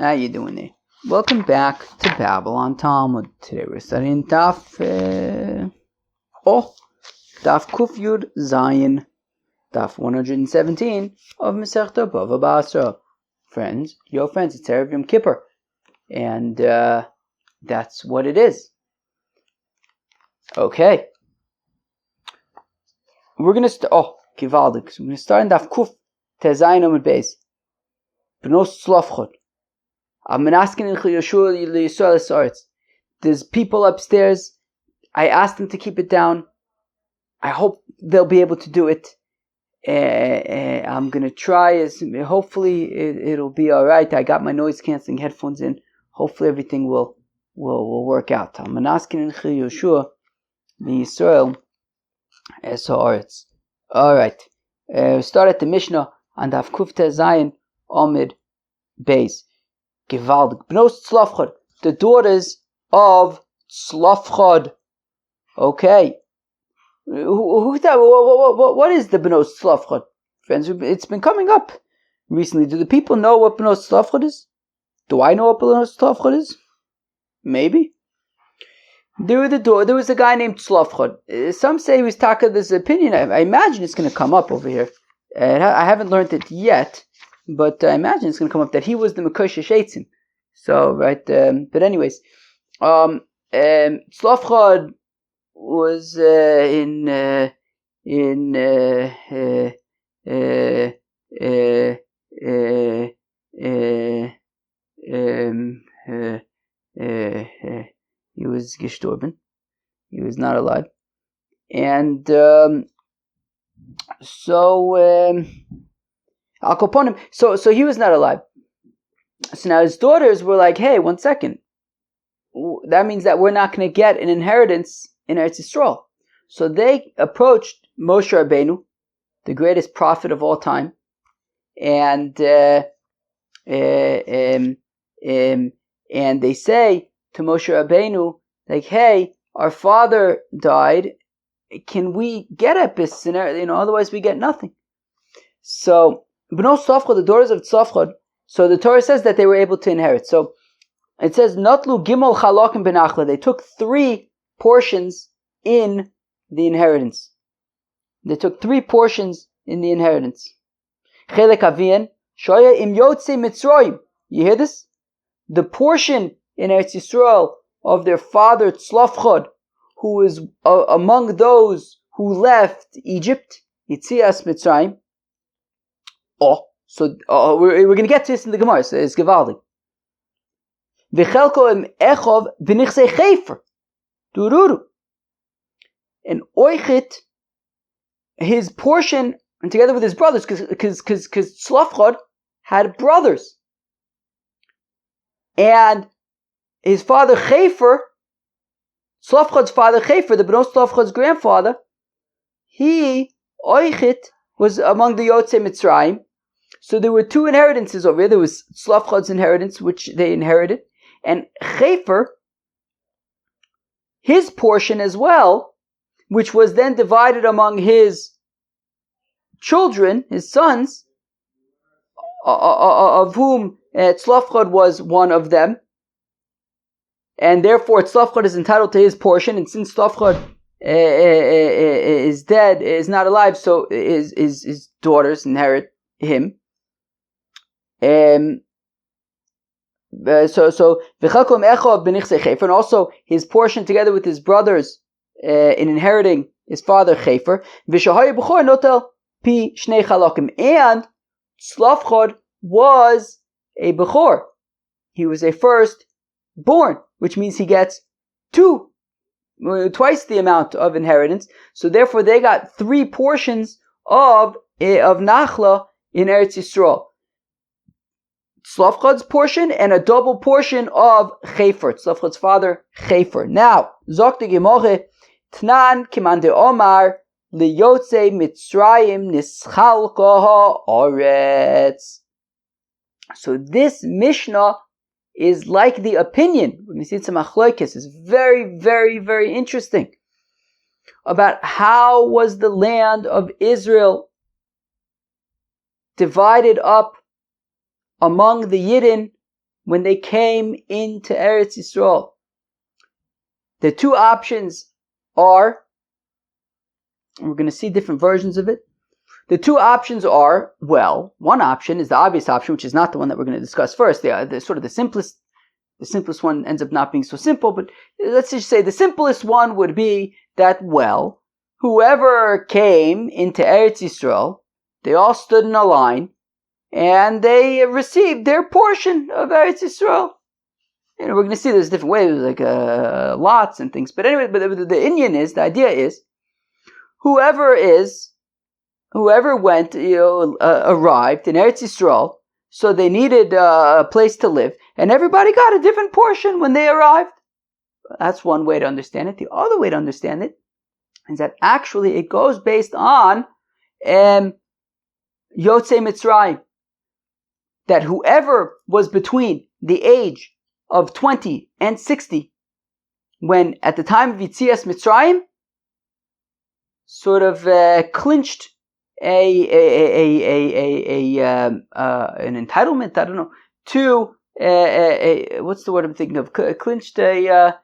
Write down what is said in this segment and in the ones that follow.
How you doing there? Welcome back to Babylon Talmud. Today we're studying Daf Kuf Yud Zayin, Daf 117 of Masechta BavaBasra. Friends, it's Erev Yom Kippur, and that's what it is. Okay, we're gonna Givaldik. So we're gonna start in Daf Kuf Tezayin Amud Beis. Bnos Tzlofchot. I'm asking in Yisrael. There's people upstairs. I asked them to keep it down. I hope they'll be able to do it. I'm gonna try. Hopefully it'll be all right. I got my noise canceling headphones in. Hopefully everything will work out. I'm asking in Yisrael. All right. Start at the Mishnah and Daf Kuf Zayin Amud Beis. Givaldik. Bnos Tzlofchad, the daughters of Tzlofchad. Okay. What is the Bnos Tzlofchad? Friends, it's been coming up recently. Do the people know what Bnos Tzlofchad is? Do I know what Bnos Tzlofchad is? Maybe. There was a guy named Tzlofchad. Some say he was taka this opinion. I imagine it's going to come up over here. I haven't learned it yet. But I imagine it's going to come up that he was the Mekoshesh Eitzim. So, right, but anyways, Tzlofchad was he was gestorben. He was not alive. And So he was not alive. So now his daughters were like, hey, 1 second. That means that we're not going to get an inheritance in Eretz Yisrael. So they approached Moshe Rabbeinu, the greatest prophet of all time, and they say to Moshe Rabbeinu, like, hey, our father died. Can we get a bis? Otherwise we get nothing. So Bnos Tzlofchad, the daughters of Tzlofchad, so the Torah says that they were able to inherit. So it says, Notlu Gimel Chalakim Benachla. They took 3 portions in the inheritance. They took 3 portions in the inheritance. Chelek Avien, Shoya Im Yotze Mitzrayim. You hear this? The portion in Eretz Yisrael of their father Tzlofchad, who was among those who left Egypt, Yitzias Mitzrayim. So we're going to get to this in the Gemara. So it's Givaldik. V'chelko im echov b'nichsei chefer. Dururu. And Oichit, his portion, and together with his brothers, because Tzlofchad had brothers. And his father Chefer, Tzlofchad's father Chefer, the Bnos Tzlofchad's grandfather, Oichit, was among the Yotzei Mitzrayim. So there were 2 inheritances over here. There was Tzlofchad's inheritance, which they inherited, and Chefer, his portion as well, which was then divided among his children, his sons, of whom Tzlofchad was one of them, and therefore Tzlofchad is entitled to his portion, and since Tzlofchad is dead, is not alive, so his daughters inherit him. And also his portion together with his brothers in inheriting his father Chefer. And Tzlofchad was a Bechor. He was a first born, which means he gets twice the amount of inheritance. So therefore they got 3 portions of Nachla in Eretz Yisrael. Tzlofchad's portion and a double portion of Chefer, Tzlofchad's father Chefer. Now, Zok de Gemorre, Tnan Kimande Omar, Liyotze Mitzrayim Nischalkoha Oretz. So this Mishnah is like the opinion. We see some achloikis. It's very, very, very interesting about how was the land of Israel divided up among the Yidden when they came into Eretz Yisrael. The two options are, we're going to see different versions of it. The two options are, well, one option is the obvious option, which is not the one that we're going to discuss first. The sort of the simplest one ends up not being so simple, but let's just say the simplest one would be that, well, whoever came into Eretz Yisrael, they all stood in a line, and they received their portion of Eretz Yisrael. You know, we're going to see there's different ways, like lots and things. But anyway, the idea is, whoever went, arrived in Eretz Yisrael, so they needed a place to live, and everybody got a different portion when they arrived. That's one way to understand it. The other way to understand it is that actually it goes based on Yotzei Mitzrayim. That whoever was between the age of 20 and 60, when at the time of Yitzias Mitzrayim, sort of clinched an entitlement, I don't know, to what's the word I'm thinking of? Clinched I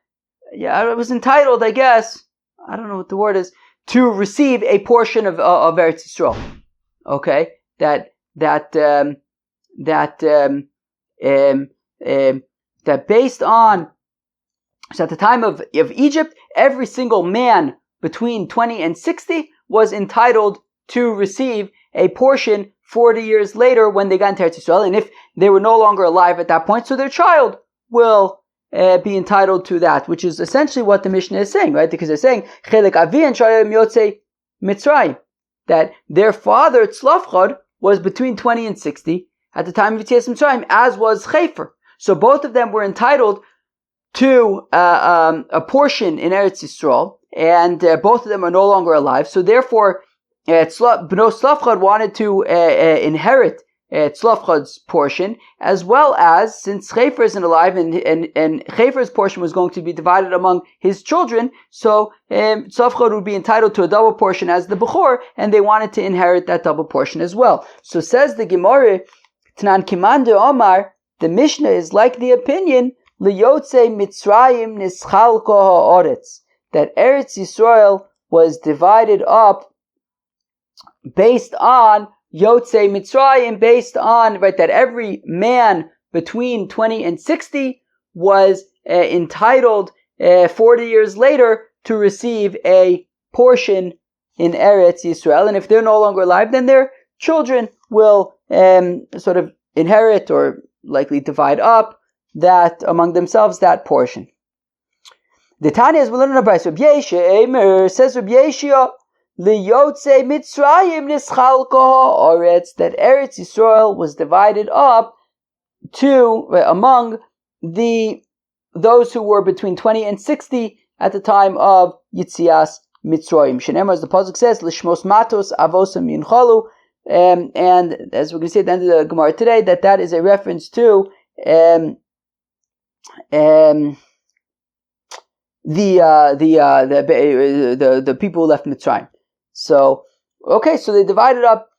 was entitled, I guess. I don't know what the word is, to receive a portion of Eretz Yisrael. Okay, that based on, so at the time of Egypt, every single man between 20 and 60 was entitled to receive a portion 40 years later when they got into Eretz Yisrael. And if they were no longer alive at that point, so their child will be entitled to that, which is essentially what the Mishnah is saying, right? Because they're saying, Chelek Avi and Shayim Yotzei Mitzrayim, that their father, Tzlafchad, was between 20 and 60 at the time of Yitzias Mitzrayim, as was Chefer. So both of them were entitled to a portion in Eretz Yisrael, and both of them are no longer alive. So therefore, Bno Tzlafchad wanted to inherit Tzlafchad's portion, as well as, since Chefer isn't alive and Chefer's portion was going to be divided among his children, so Tzlafchad would be entitled to a double portion as the Bechor, and they wanted to inherit that double portion as well. So says the Gemara, Tanan Kiman de Omar, the Mishnah is like the opinion, Liyotzei Mitzrayim Nischal Koha Oretz, that Eretz Yisrael was divided up based on Yotzei Mitzrayim, based on, right, that every man between 20 and 60 was entitled 40 years later to receive a portion in Eretz Yisrael. And if they're no longer alive, then their children will sort of inherit or likely divide up that among themselves, that portion. The Tanya is learning about Rabbi Yeshua, says Rabbi Yeshua, Liyotzei Mitzrayim Nischal Koha Oretz, that Eretz Yisrael was divided up among those who were between 20 and 60 at the time of Yitzias Mitzrayim. Shenemar, as the pasuk says, Lishmos Matos Avosam Yinchalu, and as we're going to see at the end of the Gemara today, that is a reference to the people who left Mitzrayim. So, okay, so they divided up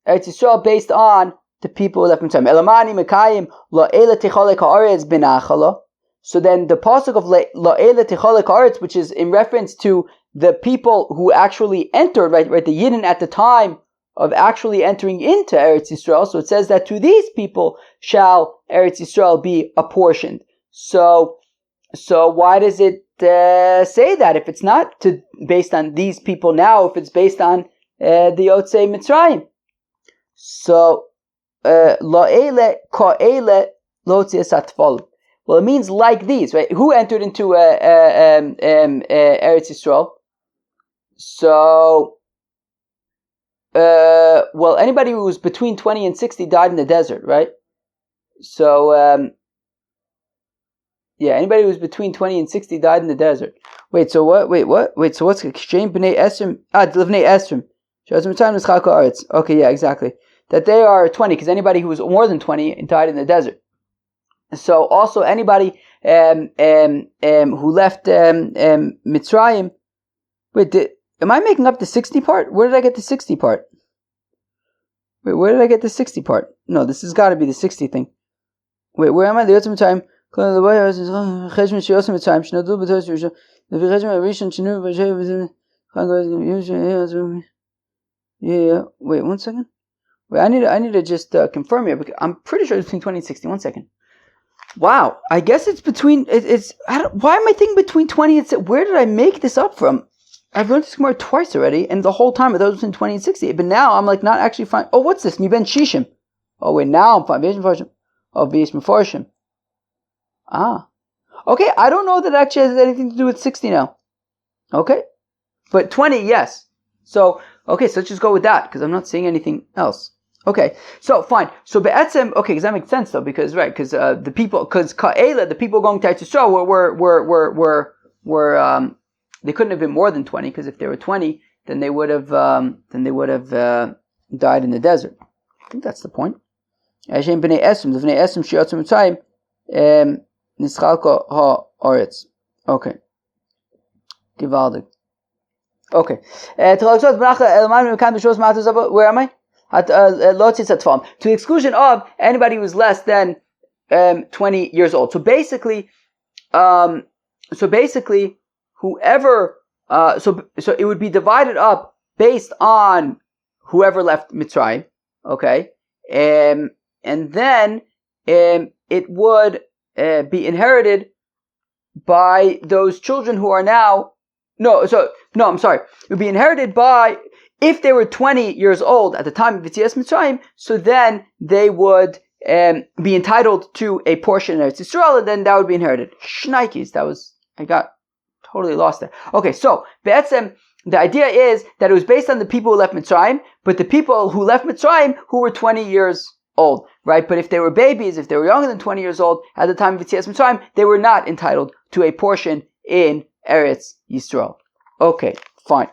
Eretz Yisrael based on the people who left Mitzrayim. Elamani Mekayim La'ela Ticholek Haaretz Binachala. So then the pasuk of La'ela Ticholek Haaretz, which is in reference to the people who actually entered, right, the Yidden at the time of actually entering into Eretz Yisrael. So it says that to these people shall Eretz Yisrael be apportioned. So why does it say that if it's not based on these people now, if it's based on the Yotzei Mitzrayim? So la'ele ka'ele lo'tzias atfal. Well, it means like these, right? Who entered into Eretz Yisrael? So well, anybody who was between 20 and 60 died in the desert, right? So anybody who was between 20 and 60 died in the desert. Wait, so what? Wait, so what's exchange b'nei esrim? Livnei esrim. Okay, yeah, exactly. That they are 20, because anybody who was more than 20 died in the desert. So also anybody who left Mitzrayim. Wait, am I making up the 60 part? Where did I get the 60 part? Wait, where did I get the 60 part? No, this has got to be the 60 thing. Wait, where am I? The ultimate time. Yeah. Wait, 1 second. Wait, I need to just confirm here because I'm pretty sure it's between 20 and 60. 1 second. Wow, I guess it's between. Why am I thinking between 20 and 60? Where did I make this up from? I've learned this Gemara twice already, and the whole time I thought it was between 20 and 60. But now I'm like not actually fine. Oh, what's this? Mi ben shishim. Oh wait, now I'm fine. Oh, V'yish mefarshim. Ah, okay. I don't know that it actually has anything to do with 60 now. Okay, but 20, yes. So okay, so let's just go with that because I'm not seeing anything else. Okay, so fine. So be'etzem, okay, because that makes sense though, because the people, because ka'ela, the people going to Eretz Yisrael were they couldn't have been more than 20, because if they were 20, then they would have died in the desert. I think that's the point. Hashem b'nei esem, the b'nei esem shiyotzim mitzrayim nischalko ha'aretz. Okay, givaldik. Okay, where am I? To the exclusion of anybody who's less than 20 years old. So basically, whoever, so it would be divided up based on whoever left Mitzrayim, okay, and then it would be inherited by those children who are now. I'm sorry. It would be inherited by, if they were 20 years old at the time of Yetzias Mitzrayim, so then they would be entitled to a portion of Eretz Yisrael, and then that would be inherited. Shnikes, I got totally lost there. Okay, so Be'etzem, the idea is that it was based on the people who left Mitzrayim, but the people who left Mitzrayim who were 20 years old, right? But if they were babies, if they were younger than 20 years old at the time of Yetzias Mitzrayim, they were not entitled to a portion in Eretz Yisrael. Okay, fine.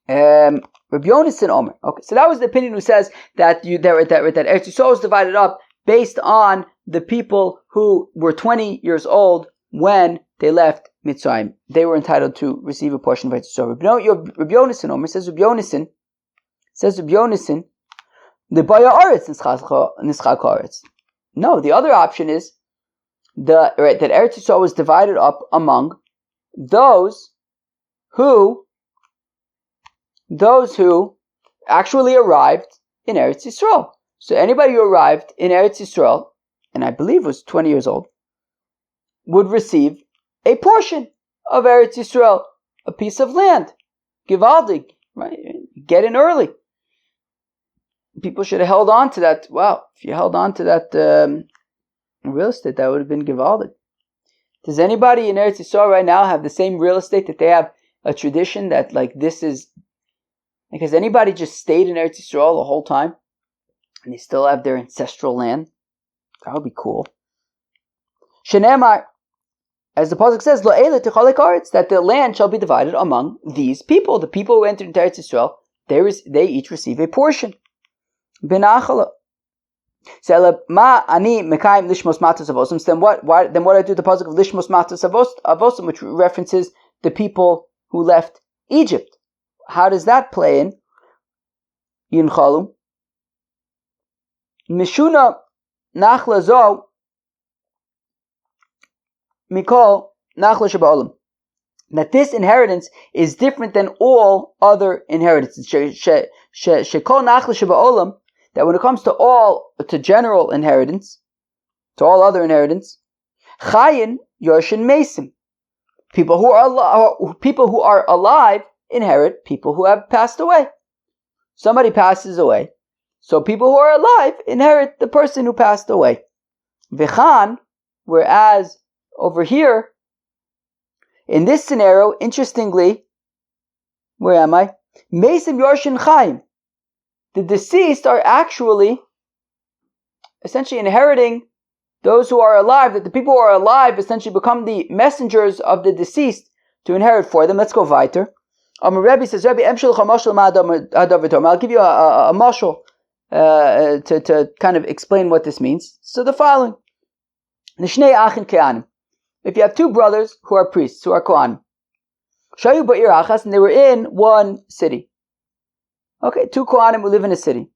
Rabbi Yonasan Omer. Okay, so that was the opinion who says that Eretz Yisrael was divided up based on the people who were 20 years old when they left Mitzrayim. They were entitled to receive a portion of Eretz Yisrael. Rabbi Yonasan Omer says Rabbi Yonasan, the Baya Aretz Nischak Aretz. No, the other option is that Eretz Yisrael was divided up among those who actually arrived in Eretz Yisrael. So anybody who arrived in Eretz Yisrael, and I believe was 20 years old, would receive a portion of Eretz Yisrael, a piece of land. Givaldig, right? Get in early. People should have held on to that. Wow, if you held on to that real estate, that would have been Givaldig. Does anybody in Eretz Yisrael right now have the same real estate that they have a tradition that like this is? Like, has anybody just stayed in Eretz Yisrael the whole time and they still have their ancestral land? That would be cool. Shenemar, as the pasuk says, Lo'ele techalek aretz, that the land shall be divided among these people. The people who entered into Eretz Yisrael, they each receive a portion. Benachala. Then what I do the pasuk of lishmos matos avosim, which references the people who left Egypt. How does that play in? Yinchalum. Mishuna nachla zo mikol nachla sheba'olam. That this inheritance is different than all other inheritances. Shekol nachla sheba'olam. That when it comes to general inheritance, to all other inheritance, chayin yoshin mesim. People who are alive inherit people who have passed away. Somebody passes away, so people who are alive inherit the person who passed away. V'chan, whereas over here, in this scenario, interestingly, where am I? Mesim Yorshin Chaim. The deceased are actually essentially inheriting those who are alive, that the people who are alive essentially become the messengers of the deceased to inherit for them. Let's go weiter. Rebbe says, Rebbe, I'll give you a mashal to kind of explain what this means. So the following. If you have two brothers who are priests, who are kohanim, and they were in one city. Okay, two kohanim who live in a city.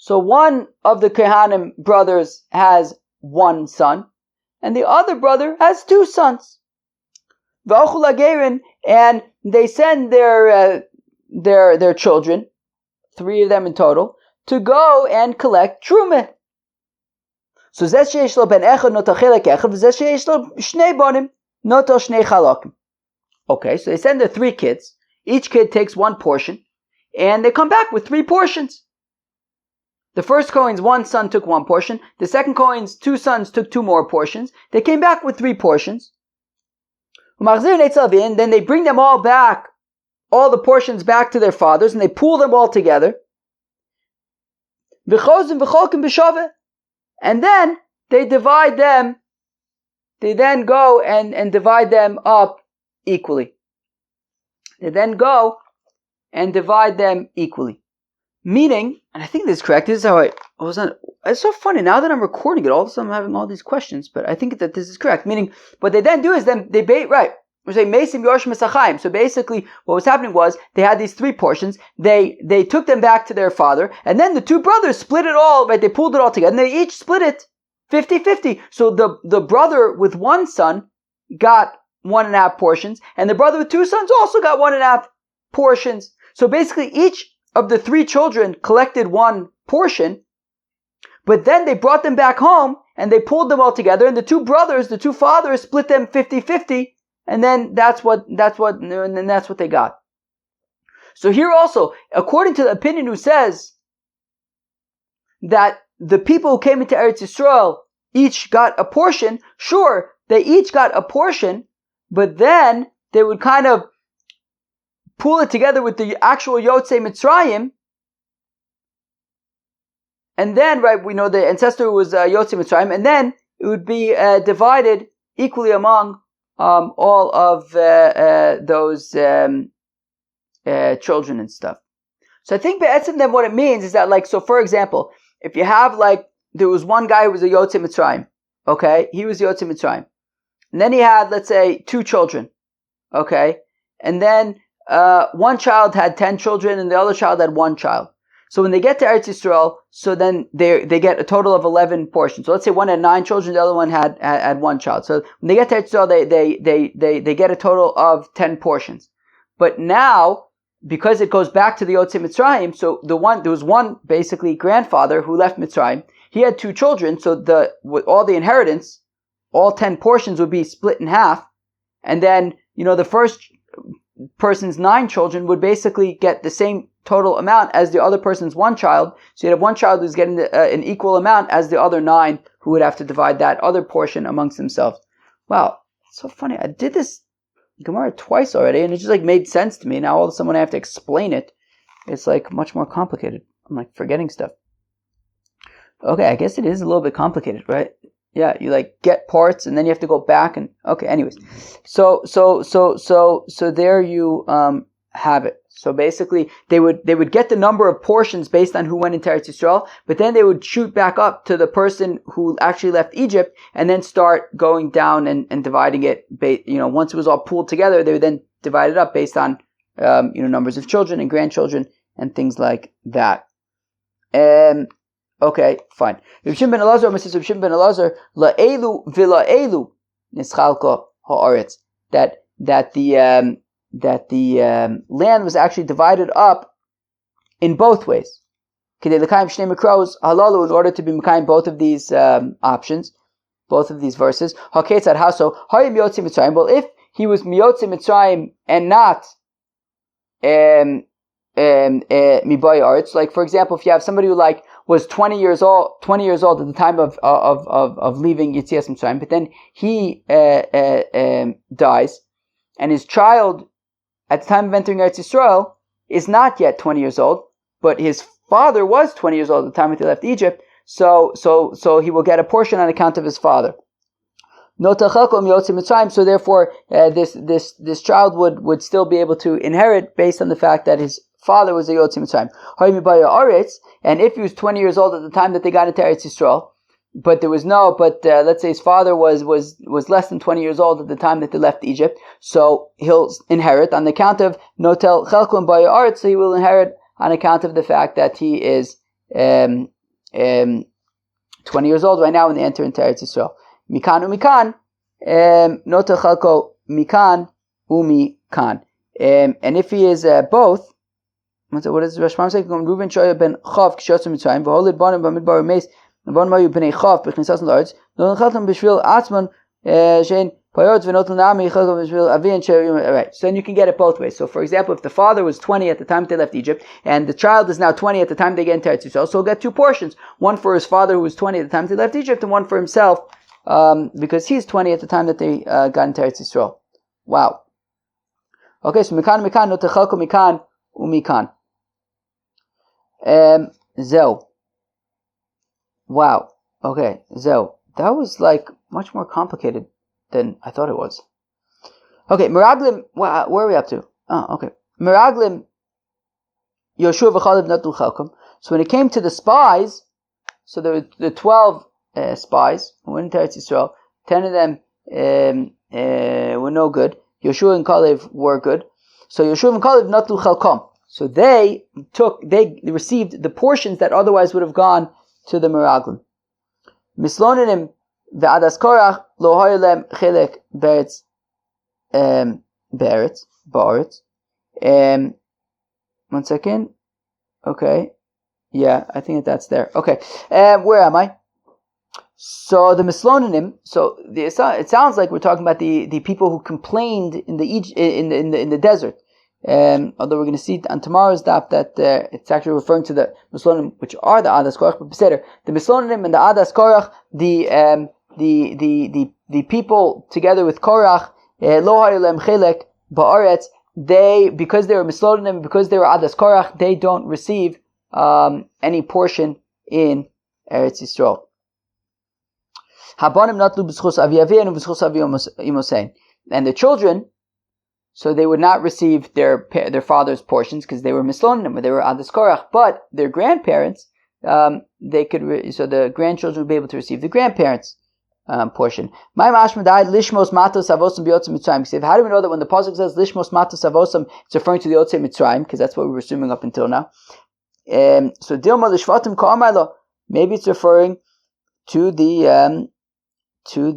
So one of the Kohanim brothers has one son, and the other brother has two sons. And they send their children, 3 of them in total, to go and collect truma. So zeh sheyesh lo ben echad notel chelek echad, v'zeh sheyesh lo shnei bonim notel shnei chalakim. Okay, so they send their 3 kids. Each kid takes 1 portion, and they come back with 3 portions. The first Kohen's 1 son took 1 portion. The second Kohen's 2 sons took 2 more portions. They came back with 3 portions. Then they bring them all back, all the portions back to their fathers, and they pool them all together. And then they divide them. They then go and divide them up equally. Meaning, and I think this is correct, this is how I was on. It's so funny, now that I'm recording it, all of a sudden I'm having all these questions, but I think that this is correct. Meaning, what they then do is we're saying Mesim Yoshim Esachayim. So basically, what was happening was, they had these 3 portions, they took them back to their father, and then the 2 brothers split it all, right? They pulled it all together, and they each split it 50-50. So the brother with 1 son got 1.5 portions, and the brother with 2 sons also got 1.5 portions. So basically, each of the 3 children collected 1 portion, but then they brought them back home, and they pulled them all together, and the 2 brothers, the 2 fathers, split them 50-50, and then that's what they got. So here also, according to the opinion who says that the people who came into Eretz Yisrael each got a portion, sure, they each got a portion, but then they would kind of pool it together with the actual Yotzei Mitzrayim, and then, right, we know the ancestor was Yotzei Mitzrayim, and then it would be divided equally among all of those children and stuff. So I think then what it means is that, like, so for example, if you have, like, there was one guy who was a Yotzei Mitzrayim, okay, he was Yotzei Mitzrayim, and then he had, let's say, 2 children, okay, and then one child had 10 children and the other child had 1 child. So when they get to Eretz Yisrael, so then they get a total of 11 portions. So let's say one had 9 children, the other one had 1 child. So when they get to Eretz Yisrael, they get a total of 10 portions. But now, because it goes back to the Yotzei Mitzrayim, so there was one basically grandfather who left Mitzrayim. He had 2 children, so with all the inheritance, all 10 portions would be split in half, and then the first person's 9 children would basically get the same total amount as the other person's 1 child. So you'd have 1 child who's getting an equal amount as the other 9 who would have to divide that other portion amongst themselves. Wow, it's so funny. I did this Gemara twice already, and it just like made sense to me. Now all of a sudden when I have to explain it, it's like much more complicated. I'm like forgetting stuff. Okay, I guess it is a little bit complicated, right? Yeah, you like get parts and then you have to go back and okay. Anyways, so there you have it. So basically, they would get the number of portions based on who went into Eretz Yisrael, but then they would shoot back up to the person who actually left Egypt, and then start going down and dividing it. Once it was all pooled together, they would then divide it up based on numbers of children and grandchildren and things like that. Okay, fine. Reb Shimon ben Elazar, Mrs. Reb Shimon ben Elazar, la'elu v'la'elu nischalka ha'aretz. That the land was actually divided up in both ways. Kedei l'kayim shnei mikros halalu, in order to be mekayim both of these options, both of these verses. Haketzad haso hayim yotzei Mitzrayim. Well, if he was miyotzei Mitzrayim and not mibai aretz, like for example, if you have somebody who like was 20 years old at the time of leaving Yetzias Mitzrayim, but then he dies, and his child at the time of entering Eretz Yisrael is not yet 20 years old, but his father was 20 years old at the time that he left Egypt, so he will get a portion on account of his father. So therefore, this child would still be able to inherit based on the fact that his father was a Yotzei Mitzrayim. And if he was 20 years old at the time that they got into Eretz Yisrael, but let's say his father was less than 20 years old at the time that they left Egypt, so he'll inherit on the account of Notel Chelkum Baya Aretz, so he will inherit on account of the fact that he is 20 years old right now when they enter into Eretz Yisrael. Mikan umikan, nota chalko mikan umikan. And if he is both, what is Rashbam saying? Reuven shoya ben chav kishotzu mitzrayim v'holid banim b'midbar u'meis v'on mayu b'nei chav b'chnisas l'arz lo nechaltam b'shvil atzman shein payotz v'notel nami chalkom b'shvil avian sherim. Right. So then you can get it both ways. So for example, if the father was 20 at the time they left Egypt, and the child is now 20 at the time they get into Eretz Yisrael, so he'll get two portions: one for his father who was 20 at the time they left Egypt, and one for himself because he's 20 at the time that they got into Eretz Yisrael. Wow. Okay, so mikan no techalko mikan umikan. Zeo. Wow. Okay, Zeo. That was like much more complicated than I thought it was. Okay, Meraglim. Where are we up to? Oh, okay. Meraglim. Yoshua v'chalev natu chalkom. So when it came to the spies, so there were the 12 spies who went into Eretz Yisrael. 10 of them were no good. Yoshua and Kalev were good. So Yoshua and Kalev natu chalkom. So they received the portions that otherwise would have gone to the Meraglim. Mislonim ve'adas korach lo hoylem chilek beretz ba'aretz. 1 second. Okay. Yeah, I think that's there. Okay. Where am I? So the Mislonim. So it sounds like we're talking about the people who complained in the desert. Although we're going to see on tomorrow's daf that it's actually referring to the Mislonim, which are the Adas Korach, but Beseder, the Mislonim and the Adas Korach, the people together with Korach, Lo Hayolem Chelek Ba'aretz, because they were Mislonim, because they were Adas Korach, they don't receive any portion in Eretz Yisrael. Habanim natlu b'schus aviavinu b'schus avimosein, and the children. So they would not receive their father's portions because they were mislonim, they were adas korach. But their grandparents, they could. So the grandchildren would be able to receive the grandparents' portion. My mashma died lishmos matos avosam b'yotzei mitzrayim. How do we know that when the pasuk says lishmos matos avosam, it's referring to the yotzei mitzrayim? Because that's what we were assuming up until now. So dilma lishvatim ka'amaylo. Maybe it's referring to the to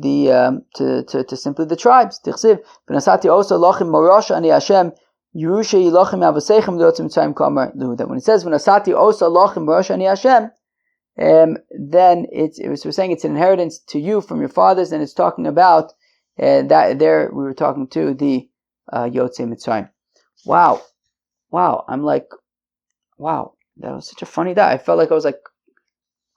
simply the tribes. Tichsiv v'nasati osa lochem morosh ani Hashem Yerusha yilochem avosechem liyotzei mitzrayim kamar lu. That when it says v'nasati osa lochem morosh ani Hashem, then we're saying it's an inheritance to you from your fathers, and it's talking about that there we were talking to the yotzei mitzrayim. Wow, I'm like, wow, that was such a funny daf. I felt like I was like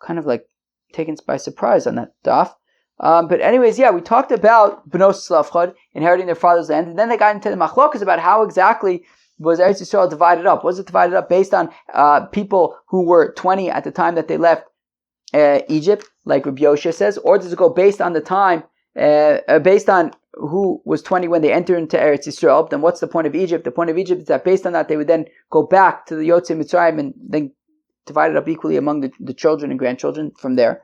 kind of like taken by surprise on that daf. But anyways, yeah, we talked about Bnos Slavchad inheriting their father's land, and then they got into the machlokas about how exactly was Eretz Yisrael divided up. Was it divided up based on people who were 20 at the time that they left Egypt, like Rabbi Yoshia says, or does it go based on the time, based on who was 20 when they entered into Eretz Yisrael? Then what's the point of Egypt? The point of Egypt is that based on that they would then go back to the Yotzei Mitzrayim and then divide it up equally among the children and grandchildren from there.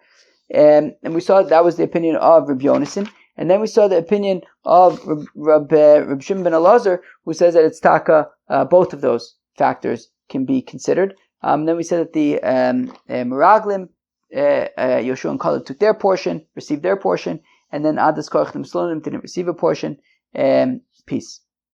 And we saw that was the opinion of Rabbi Yonason, and then we saw the opinion of Rabbi Shimon ben Elazar, who says that it's taka, both of those factors can be considered. Then we said that the Meraglim, Yoshua and Kaleb took their portion, received their portion, and then Adas Korach and Mislonim didn't receive a portion. Peace.